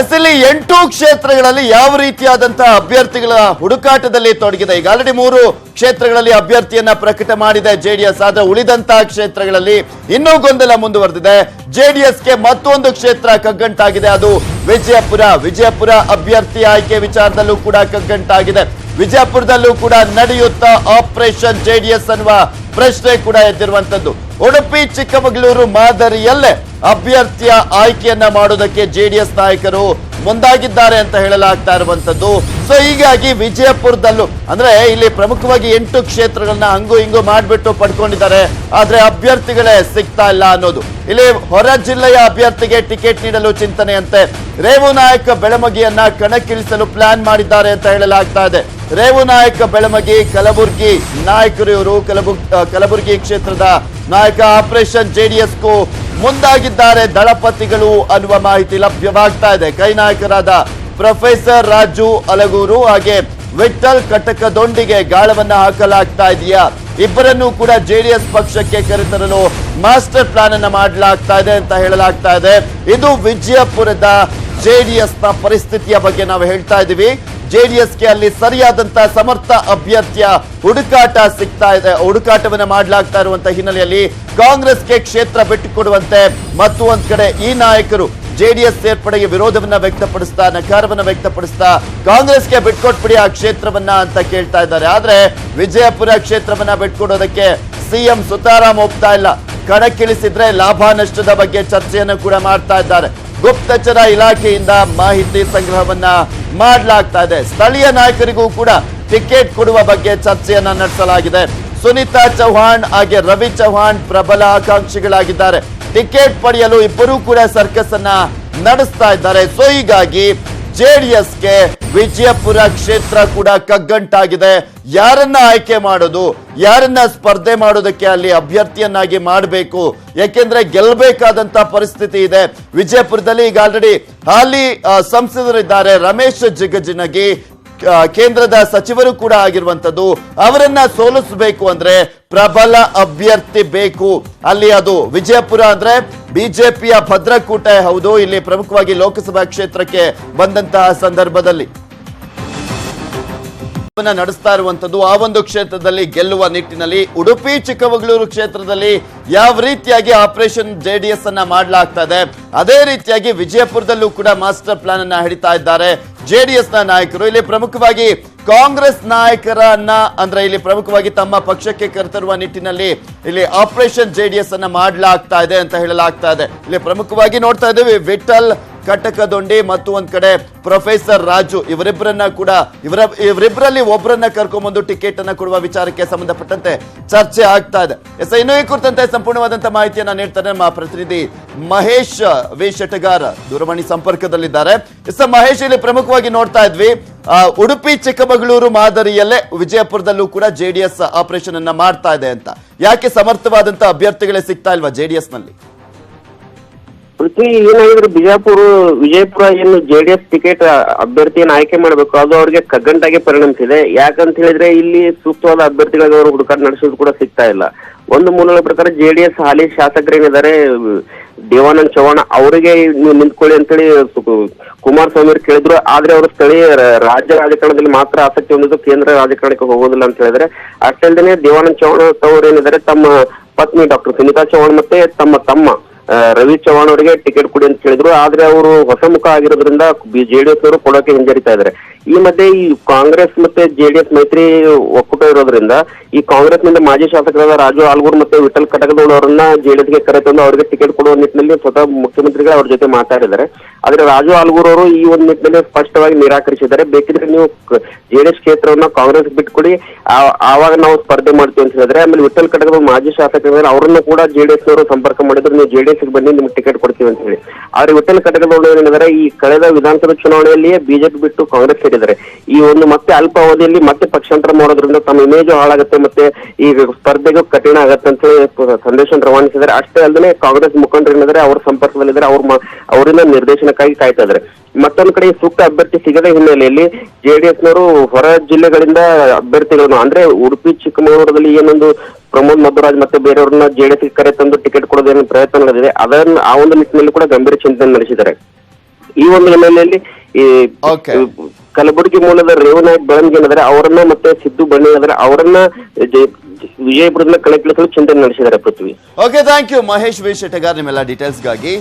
ಅಸಲಿ 8 ಕ್ಷೇತ್ರಗಳಲ್ಲಿ ಯಾವ ರೀತಿಯಾದಂತಹ ಅಭ್ಯರ್ಥಿಗಳ ಹುಡುಕಾಟದಲ್ಲಿ ತೊಡಗಿದೆ. ಈಗ ಆಲ್ರೆಡಿ 3 ಕ್ಷೇತ್ರಗಳಲ್ಲಿ ಅಭ್ಯರ್ಥಿಯನ್ನ ಪ್ರಕಟ ಮಾಡಿದೆ ಜೆಡಿಎಸ್. ಆದ್ರೆ ಉಳಿದಂತಹ ಕ್ಷೇತ್ರಗಳಲ್ಲಿ ಇನ್ನೂ ಗೊಂದಲ ಮುಂದುವರೆದಿದೆ. ಜೆಡಿಎಸ್ಗೆ ಮತ್ತೊಂದು ಕ್ಷೇತ್ರ ಕಗ್ಗಂಟಾಗಿದೆ, ಅದು ವಿಜಯಪುರ ಅಭ್ಯರ್ಥಿ ಆಯ್ಕೆ ವಿಚಾರದಲ್ಲೂ ಕೂಡ ಕಗ್ಗಂಟಾಗಿದೆ. ವಿಜಯಪುರದಲ್ಲೂ ಕೂಡ ನಡೆಯುತ್ತಾ ಆಪರೇಷನ್ ಜೆಡಿಎಸ್ ಅನ್ನುವ ಪ್ರಶ್ನೆ ಕೂಡ ಎದ್ದಿರುವಂತದ್ದು. ಉಡುಪಿ ಚಿಕ್ಕಮಗಳೂರು ಮಾದರಿಯಲ್ಲೇ ಅಭ್ಯರ್ಥಿಯ ಆಯ್ಕೆಯನ್ನ ಮಾಡೋದಕ್ಕೆ ಜೆಡಿಎಸ್ ನಾಯಕರು ಮುಂದಾಗಿದ್ದಾರೆ ಅಂತ ಹೇಳಲಾಗ್ತಾ ಇರುವಂತದ್ದು. ಸೊ ಹೀಗಾಗಿ ವಿಜಯಪುರದಲ್ಲೂ ಅಂದ್ರೆ ಇಲ್ಲಿ ಪ್ರಮುಖವಾಗಿ 8 ಕ್ಷೇತ್ರಗಳನ್ನ ಹಂಗು ಹಿಂಗು ಮಾಡ್ಬಿಟ್ಟು ಪಡ್ಕೊಂಡಿದ್ದಾರೆ. ಆದ್ರೆ ಅಭ್ಯರ್ಥಿಗಳೇ ಸಿಗ್ತಾ ಇಲ್ಲ ಅನ್ನೋದು. ಇಲ್ಲಿ ಹೊರ ಜಿಲ್ಲೆಯ ಅಭ್ಯರ್ಥಿಗೆ ಟಿಕೆಟ್ ನೀಡಲು ಚಿಂತನೆಯಂತೆ ರೇವುನಾಯಕ ಬೆಳಮಗಿಯನ್ನ ಕಣಕ್ಕಿಳಿಸಲು ಪ್ಲಾನ್ ಮಾಡಿದ್ದಾರೆ ಅಂತ ಹೇಳಲಾಗ್ತಾ ಇದೆ. ರೇವುನಾಯಕ ಬೆಳಮಗಿ ಕಲಬುರ್ಗಿ ನಾಯಕರು ಇವರು. ಕಲಬುರ್ಗಿ ಕ್ಷೇತ್ರದ ನಾಯಕ ಆಪರೇಷನ್ ಜೆಡಿಎಸ್ಗೂ ಮುಂದಾಗಿದ್ದಾರೆ ದಳಪತಿಗಳು ಅನ್ನುವ ಮಾಹಿತಿ ಲಭ್ಯವಾಗ್ತಾ ಇದೆ. ಕೈ ನಾಯಕರಾದ ಪ್ರೊಫೆಸರ್ ರಾಜು ಅಲಗೂರು ಹಾಗೆ ವಿಠಲ್ ಕಟಕದೊಂದಿಗೆ ಗಾಳವನ್ನ ಹಾಕಲಾಗ್ತಾ ಇದೆಯಾ? ಇಬ್ಬರನ್ನು ಕೂಡ ಜೆಡಿಎಸ್ ಪಕ್ಷಕ್ಕೆ ಕರೆತರಲು ಮಾಸ್ಟರ್ ಪ್ಲಾನ್ ಅನ್ನ ಮಾಡಲಾಗ್ತಾ ಇದೆ ಅಂತ ಹೇಳಲಾಗ್ತಾ ಇದೆ. ಇದು ವಿಜಯಪುರದ ಜೆಡಿಎಸ್ ನ ಪರಿಸ್ಥಿತಿಯ ಬಗ್ಗೆ ನಾವು ಹೇಳ್ತಾ ಇದೀವಿ. ಜೆಡಿಎಸ್ಗೆ ಅಲ್ಲಿ ಸರಿಯಾದಂತಹ ಸಮರ್ಥ ಅಭ್ಯರ್ಥಿಯ ಹುಡುಕಾಟ ಸಿಗ್ತಾ ಇದೆ. ಹುಡುಕಾಟವನ್ನ ಮಾಡಲಾಗ್ತಾ ಇರುವಂತಹ ಹಿನ್ನೆಲೆಯಲ್ಲಿ ಕಾಂಗ್ರೆಸ್ಗೆ ಕ್ಷೇತ್ರ ಬಿಟ್ಟುಕೊಡುವಂತೆ ಮತ್ತು ಒಂದ್ ಕಡೆ ಈ ನಾಯಕರು ಜೆಡಿಎಸ್ ಸೇರ್ಪಡೆಗೆ ವಿರೋಧವನ್ನ ವ್ಯಕ್ತಪಡಿಸ್ತಾ, ನಕಾರವನ್ನ ವ್ಯಕ್ತಪಡಿಸ್ತಾ ಕಾಂಗ್ರೆಸ್ಗೆ ಬಿಟ್ಕೊಟ್ಬಿಡಿ ಆ ಕ್ಷೇತ್ರವನ್ನ ಅಂತ ಕೇಳ್ತಾ ಇದ್ದಾರೆ. ಆದ್ರೆ ವಿಜಯಪುರ ಕ್ಷೇತ್ರವನ್ನ ಬಿಟ್ಕೊಡೋದಕ್ಕೆ ಸಿಎಂ ಸುತಾರಾಮ್ ಒಪ್ತಾ ಇಲ್ಲ. ಕಣಕ್ಕಿಳಿಸಿದ್ರೆ ಲಾಭ ನಷ್ಟದ ಬಗ್ಗೆ ಚರ್ಚೆಯನ್ನು ಕೂಡ ಮಾಡ್ತಾ ಇದ್ದಾರೆ. ಗುಪ್ತಚರ ಇಲಾಖೆಯಿಂದ ಮಾಹಿತಿ ಸಂಗ್ರಹವನ್ನ ಮಾಡಲಾಗ್ತಾ ಇದೆ. ಸ್ಥಳೀಯ ನಾಯಕರಿಗೂ ಕೂಡ ಟಿಕೆಟ್ ಕೊಡುವ ಬಗ್ಗೆ ಚರ್ಚೆಯನ್ನ ನಡೆಸಲಾಗಿದೆ. ಸುನೀತಾ ಚೌಹಾಣ್ ಹಾಗೆ ರವಿ ಚೌಹಾಣ್ ಪ್ರಬಲ ಆಕಾಂಕ್ಷಿಗಳಾಗಿದ್ದಾರೆ. ಟಿಕೆಟ್ ಪಡೆಯಲು ಇಬ್ಬರೂ ಕೂಡ ಸರ್ಕಸ್ ಅನ್ನ ನಡೆಸ್ತಾ ಇದ್ದಾರೆ. ಸೊ ಹೀಗಾಗಿ ಜೆಡಿಎಸ್ಗೆ ವಿಜಯಪುರ ಕ್ಷೇತ್ರ ಕೂಡ ಕಗ್ಗಂಟಾಗಿದೆ. ಯಾರನ್ನ ಆಯ್ಕೆ ಮಾಡೋದು, ಯಾರನ್ನ ಸ್ಪರ್ಧೆ ಮಾಡೋದಕ್ಕೆ ಅಲ್ಲಿ ಅಭ್ಯರ್ಥಿಯನ್ನಾಗಿ ಮಾಡಬೇಕು, ಯಾಕೆಂದ್ರೆ ಗೆಲ್ಲಬೇಕಾದಂತ ಪರಿಸ್ಥಿತಿ ಇದೆ ವಿಜಯಪುರದಲ್ಲಿ. ಈಗ ಆಲ್ರೆಡಿ ಹಾಲಿ ಸಂಸದರಿದ್ದಾರೆ, ರಮೇಶ್ ಜಿಗಜಿಣಗಿ ಕೇಂದ್ರದ ಸಚಿವರು ಕೂಡ ಆಗಿರುವಂತದ್ದು. ಅವರನ್ನ ಸೋಲಿಸಬೇಕು ಅಂದ್ರೆ ಪ್ರಬಲ ಅಭ್ಯರ್ಥಿ ಬೇಕು ಅಲ್ಲಿ. ಅದು ವಿಜಯಪುರ ಅಂದ್ರೆ ಬಿಜೆಪಿಯ ಭದ್ರಕೋಟೆ ಹೌದು. ಇಲ್ಲಿ ಪ್ರಮುಖವಾಗಿ ಲೋಕಸಭಾ ಕ್ಷೇತ್ರಕ್ಕೆ ಬಂದಂತಹ ಸಂದರ್ಭದಲ್ಲಿ ನಡೆಸ್ತಾ ಇರುವಂತದ್ದು. ಆ ಒಂದು ಕ್ಷೇತ್ರದಲ್ಲಿ ಗೆಲ್ಲುವ ನಿಟ್ಟಿನಲ್ಲಿ ಉಡುಪಿ ಚಿಕ್ಕಮಗಳೂರು ಕ್ಷೇತ್ರದಲ್ಲಿ ಯಾವ ರೀತಿಯಾಗಿ ಆಪರೇಷನ್ ಜೆಡಿಎಸ್ ಅನ್ನ ಮಾಡಲಾಗ್ತಾ ಇದೆ, ಅದೇ ರೀತಿಯಾಗಿ ವಿಜಯಪುರದಲ್ಲೂ ಕೂಡ ಮಾಸ್ಟರ್ ಪ್ಲಾನ್ ಅನ್ನ ಹಿಡಿತಾ ಇದ್ದಾರೆ ಜೆಡಿಎಸ್ ನ ನಾಯಕರು. ಇಲ್ಲಿ ಪ್ರಮುಖವಾಗಿ ಕಾಂಗ್ರೆಸ್ ನಾಯಕರನ್ನ ಅಂದ್ರೆ ಇಲ್ಲಿ ಪ್ರಮುಖವಾಗಿ ತಮ್ಮ ಪಕ್ಷಕ್ಕೆ ಕರೆತರುವ ನಿಟ್ಟಿನಲ್ಲಿ ಇಲ್ಲಿ ಆಪರೇಷನ್ ಜೆಡಿಎಸ್ ಅನ್ನ ಮಾಡಲಾಗ್ತಾ ಇದೆ ಅಂತ ಹೇಳಲಾಗ್ತಾ ಇದೆ. ಇಲ್ಲಿ ಪ್ರಮುಖವಾಗಿ ನೋಡ್ತಾ ಇದ್ದೀವಿ ವಿಠಲ್ ಕಟಕದೊಂಡಿ ಮತ್ತು ಒಂದ್ ಕಡೆ ಪ್ರೊಫೆಸರ್ ರಾಜು ಇವರಿಬ್ಬರಲ್ಲಿ ಒಬ್ಬರನ್ನ ಕರ್ಕೊಂಡ್ಬಂದು ಟಿಕೆಟ್ ಅನ್ನ ಕೊಡುವ ವಿಚಾರಕ್ಕೆ ಸಂಬಂಧಪಟ್ಟಂತೆ ಚರ್ಚೆ ಆಗ್ತಾ ಇದೆ. ಇನ್ನು ಈ ಕುರಿತಂತೆ ಸಂಪೂರ್ಣವಾದಂತಹ ಮಾಹಿತಿಯನ್ನ ನೀಡ್ತಾರೆ ನಮ್ಮ ಪ್ರತಿನಿಧಿ ಮಹೇಶ್ ವಿ ಶೆಟಗಾರ್ ದೂರವಾಣಿ ಸಂಪರ್ಕದಲ್ಲಿದ್ದಾರೆ. ಮಹೇಶ್, ಇಲ್ಲಿ ಪ್ರಮುಖವಾಗಿ ನೋಡ್ತಾ ಇದ್ವಿ ಉಡುಪಿ ಚಿಕ್ಕಮಗಳೂರು ಮಾದರಿಯಲ್ಲೇ ವಿಜಯಪುರದಲ್ಲೂ ಕೂಡ ಜೆಡಿಎಸ್ ಆಪರೇಷನ್ ಅನ್ನ ಮಾಡ್ತಾ ಇದೆ ಅಂತ. ಯಾಕೆ ಸಮರ್ಥವಾದಂತಹ ಅಭ್ಯರ್ಥಿಗಳೇ ಸಿಗ್ತಾ ಇಲ್ವಾ ಜೆಡಿಎಸ್ ನಲ್ಲಿ? ಏನಾಗಿದ್ರೆ ವಿಜಯಪುರ ಏನು ಜೆಡಿಎಸ್ ಟಿಕೆಟ್ ಅಭ್ಯರ್ಥಿಯನ್ನು ಆಯ್ಕೆ ಮಾಡಬೇಕು ಅದು ಅವ್ರಿಗೆ ಕಗ್ಗಂಟಾಗಿ ಪರಿಣಮಿಸಿದೆ. ಯಾಕಂತ ಹೇಳಿದ್ರೆ ಇಲ್ಲಿ ಸೂಕ್ತವಾದ ಅಭ್ಯರ್ಥಿಗಳಿಗೆ ಅವರು ಹುಡುಕಾಟ ನಡೆಸೋದು ಕೂಡ ಸಿಗ್ತಾ ಇಲ್ಲ. ಒಂದು ಮೂಲಗಳ ಪ್ರಕಾರ ಜೆಡಿಎಸ್ ಹಾಲಿ ಶಾಸಕರೇನಿದ್ದಾರೆ ದೇವಾನಂದ್ ಚೌಹಾಣ್ ಅವರಿಗೆ ನೀವು ನಿಂತ್ಕೊಳ್ಳಿ ಅಂತೇಳಿ ಕುಮಾರಸ್ವಾಮಿ ಅವರು ಕೇಳಿದ್ರು. ಆದ್ರೆ ಅವರು ಸ್ಥಳೀಯ ರಾಜ್ಯ ರಾಜಕಾರಣದಲ್ಲಿ ಮಾತ್ರ ಆಸಕ್ತಿ ಹೊಂದಿದ್ದು ಕೇಂದ್ರ ರಾಜಕಾರಣಕ್ಕೆ ಹೋಗೋದಿಲ್ಲ ಅಂತ ಹೇಳಿದ್ರೆ. ಅಷ್ಟೇ ಅಲ್ಲದೆ ದೇವಾನಂದ್ ಚೌಹಾಣ್ ಅವರು ಏನಿದ್ದಾರೆ ತಮ್ಮ ಪತ್ನಿ ಡಾಕ್ಟರ್ ಸುನೀತಾ ಚೌಹಾಣ್ ಮತ್ತೆ ತಮ್ಮ ರವಿ ಚೌಹಾಣ್ ಅವರಿಗೆ ಟಿಕೆಟ್ ಕೊಡಿ ಅಂತ ಹೇಳಿದ್ರು. ಆದ್ರೆ ಅವರು ಹೊಸ ಮುಖ ಆಗಿರೋದ್ರಿಂದ ಜೆಡಿಎಸ್ ಅವರು ಕೊಡೋಕೆ ಹಿಂಜರಿತಾ ಇದ್ದಾರೆ. ಈ ಮಧ್ಯೆ ಈ ಕಾಂಗ್ರೆಸ್ ಮತ್ತೆ ಜೆಡಿಎಸ್ ಮೈತ್ರಿ ಒಕ್ಕೂಟ ಇರೋದ್ರಿಂದ ಈ ಕಾಂಗ್ರೆಸ್ ನಿಂದ ಮಾಜಿ ಶಾಸಕರಾದ ರಾಜು ಆಲ್ಗೂರ್ ಮತ್ತೆ ವಿಠಲ್ ಕಟಕದೊಂಡು ಅವರನ್ನ ಜೆಡಿಎಸ್ಗೆ ಕರೆತಂದು ಅವರಿಗೆ ಟಿಕೆಟ್ ಕೊಡುವ ನಿಟ್ಟಿನಲ್ಲಿ ಸ್ವತಃ ಮುಖ್ಯಮಂತ್ರಿಗಳು ಅವ್ರ ಜೊತೆ ಮಾತಾಡಿದ್ದಾರೆ. ಆದ್ರೆ ರಾಜು ಆಲ್ಗೂರ್ ಅವರು ಈ ಒಂದು ನಿಟ್ಟಿನಲ್ಲಿ ಸ್ಪಷ್ಟವಾಗಿ ನಿರಾಕರಿಸಿದ್ದಾರೆ. ಬೇಕಿದ್ರೆ ನೀವು ಜೆಡಿಎಸ್ ಕ್ಷೇತ್ರವನ್ನ ಕಾಂಗ್ರೆಸ್ ಬಿಟ್ಕೊಡಿ, ಆವಾಗ ನಾವು ಸ್ಪರ್ಧೆ ಮಾಡ್ತೀವಿ ಅಂತ ಹೇಳಿದ್ರೆ. ಆಮೇಲೆ ವಿಠಲ್ ಕಟಕದ ಮಾಜಿ ಶಾಸಕರ ಅವರನ್ನು ಕೂಡ ಜೆಡಿಎಸ್ ಅವರು ಸಂಪರ್ಕ ಮಾಡಿದ್ರು, ನೀವು ಜೆಡಿಎಸ್ ಬನ್ನಿ ನಿಮ್ಗೆ ಟಿಕೆಟ್ ಕೊಡ್ತೀವಿ ಅಂತ ಹೇಳಿ. ಆದ್ರೆ ವಿಠಲ್ ಕಟಕದೊಂಡು ಏನಿದ್ದಾರೆ ಈ ಕಳೆದ ವಿಧಾನಸಭೆ ಚುನಾವಣೆಯಲ್ಲಿಯೇ ಬಿಜೆಪಿ ಬಿಟ್ಟು ಕಾಂಗ್ರೆಸ್ ಸೇರಿದ್ದಾರೆ. ಈ ಒಂದು ಮತ್ತೆ ಅಲ್ಪ ಅವಧಿಯಲ್ಲಿ ಮತ್ತೆ ಪಕ್ಷಾಂತರ ಮಾಡೋದ್ರಿಂದ ತಮ್ಮ ಇಮೇಜ್ ಹಾಳಾಗುತ್ತೆ ಮತ್ತೆ ಈ ಸ್ಪರ್ಧೆಗೂ ಕಠಿಣ ಆಗತ್ತೆ ಅಂತ ಹೇಳಿ ಸಂದೇಶ ರವಾನಿಸಿದ್ದಾರೆ. ಅಷ್ಟೇ ಅಲ್ಲದೆ ಕಾಂಗ್ರೆಸ್ ಮುಖಂಡರು ಏನಿದ್ದಾರೆ ಅವ್ರ ಸಂಪರ್ಕದಲ್ಲಿದ್ದಾರೆ, ಅವರಿಂದ ನಿರ್ದೇಶನಕ್ಕಾಗಿ ಕಾಯ್ತಾ ಇದ್ದಾರೆ. ಮತ್ತೊಂದು ಕಡೆ ಸೂಕ್ತ ಅಭ್ಯರ್ಥಿ ಸಿಗದ ಹಿನ್ನೆಲೆಯಲ್ಲಿ ಜೆಡಿಎಸ್ನವರು ಹೊರ ಜಿಲ್ಲೆಗಳಿಂದ ಅಭ್ಯರ್ಥಿಗಳನ್ನು ಅಂದ್ರೆ ಉಡುಪಿ ಚಿಕ್ಕಮಗಳೂರಲ್ಲಿ ಏನೊಂದು ಪ್ರಮೋದ್ ಮಧುರಾಜ್ ಮತ್ತೆ ಬೇರೆಯವ್ರನ್ನ ಜೆಡಿಎಸ್ ಕರೆ ತಂದು ಟಿಕೆಟ್ ಕೊಡೋದೇನು ಪ್ರಯತ್ನ ನಡೆದಿದೆ, ಆ ಒಂದು ನಿಟ್ಟಿನಲ್ಲಿ ಕೂಡ ಗಂಭೀರ ಚಿಂತನೆ ನಡೆಸಿದ್ದಾರೆ. ಈ ಒಂದು ಹಿನ್ನೆಲೆಯಲ್ಲಿ ಈ Okay. ಕಲಬುರಗಿ ಮೂಲದ ರೇವನಾಯಕ್ ಬೆಳಂಗಿ ಏನಾದ್ರೆ ಅವರನ್ನ ಮತ್ತೆ ಸಿದ್ದು ಬಣ್ಣಿ ಏನಾದ್ರೆ ಅವರನ್ನ ವಿಜಯಪುರದಿಂದ ಕಣಕ್ಕಿಳಿಸಲು ಚಿಂತನೆ ನಡೆಸಿದ್ದಾರೆ Prithvi. Okay, thank you Mahesh V Shettigar ನಿಮ್ಮೆಲ್ಲ ಡೀಟೇಲ್ಸ್ಗಾಗಿ.